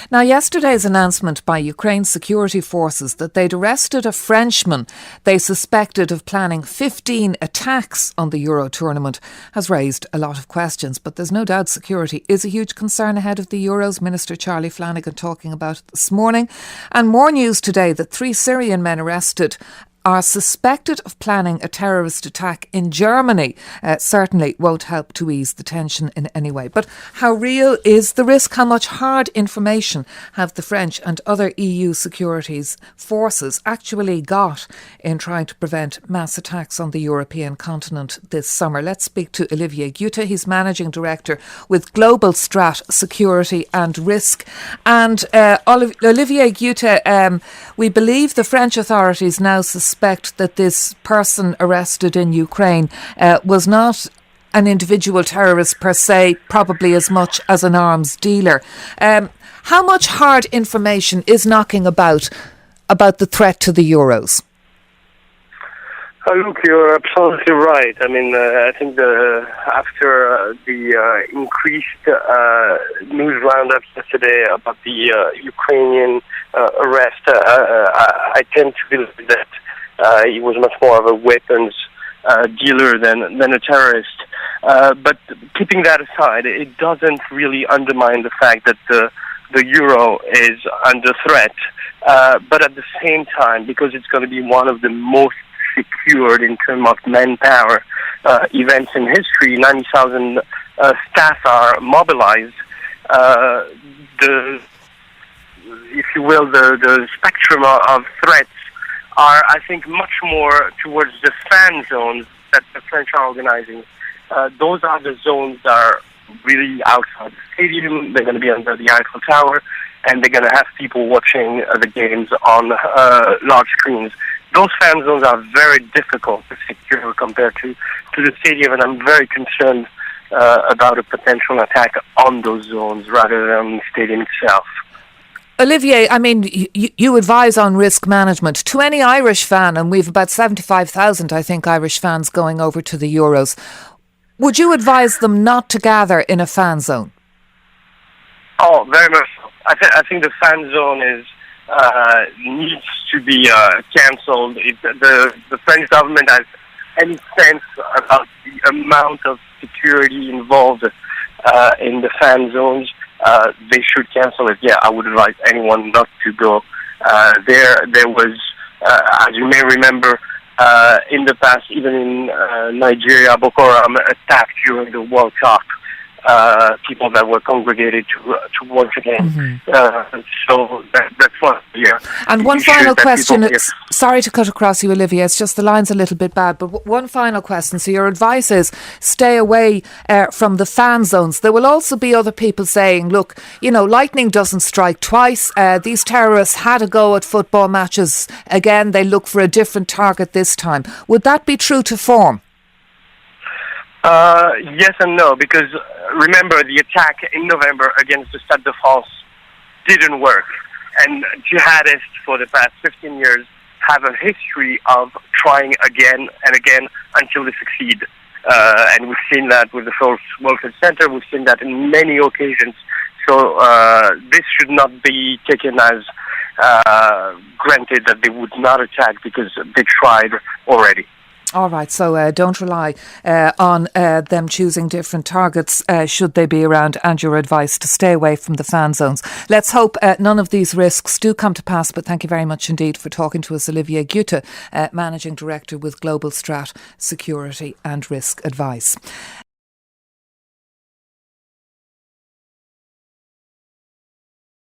Now, yesterday's announcement by Ukraine's security forces that they'd arrested a Frenchman they suspected of planning 15 attacks on the Euro tournament has raised a lot of questions. But there's no doubt security is a huge concern ahead of the Euros. Minister Charlie Flanagan talking about it this morning. And more news today that 3 Syrian men arrested are suspected of planning a terrorist attack in Germany. Certainly won't help to ease the tension in any way. But how real is the risk? How much hard information have the French and other EU security forces actually got in trying to prevent mass attacks on the European continent this summer? Let's speak to Olivier Guta. He's Managing Director with Global Strat Security and Risk. And Olivier Guta, we believe the French authorities now suspect that this person arrested in Ukraine was not an individual terrorist per se, probably as much as an arms dealer. How much hard information is knocking about the threat to the Euros? Look, you're absolutely right. I mean, I think after the increased news roundup yesterday about the Ukrainian arrest, I tend to believe that he was much more of a weapons dealer than a terrorist. But keeping that aside, it doesn't really undermine the fact that the euro is under threat. But at the same time, because it's going to be one of the most secured in terms of manpower events in history, 90,000 staff are mobilized. If you will, the spectrum of threats are, I think, much more towards the fan zones that the French are organizing. Those are the zones that are really outside the stadium. They're going to be under the Eiffel Tower, and they're going to have people watching the games on large screens. Those fan zones are very difficult to secure compared to the stadium, and I'm very concerned about a potential attack on those zones rather than the stadium itself. Olivier, I mean, you advise on risk management. To any Irish fan, and we've about 75,000, I think, Irish fans going over to the Euros, would you advise them not to gather in a fan zone? Oh, very much so. I think the fan zone needs to be cancelled. If the French government has any sense about the amount of security involved in the fan zones, they should cancel it. Yeah, I would advise anyone not to go there was, as you may remember, in the past, even in Nigeria, Boko Haram attacked during the World Cup people that were congregated to watch again. So that's one. Yeah. And one final question. Sorry to cut across you, Olivia. It's just the line's a little bit bad. But one final question. So your advice is stay away from the fan zones. There will also be other people saying, look, you know, lightning doesn't strike twice. These terrorists had a go at football matches. Again, they look for a different target this time. Would that be true to form? Yes and no, because remember the attack in November against the Stade de France didn't work. And jihadists for the past 15 years have a history of trying again and again until they succeed. And we've seen that with the First World Trade Center. We've seen that in many occasions. So this should not be taken as granted that they would not attack because they tried already. All right, so don't rely on them choosing different targets should they be around, and your advice to stay away from the fan zones. Let's hope none of these risks do come to pass, but thank you very much indeed for talking to us, Olivier Guta, Managing Director with Global Strat Security and Risk Advice.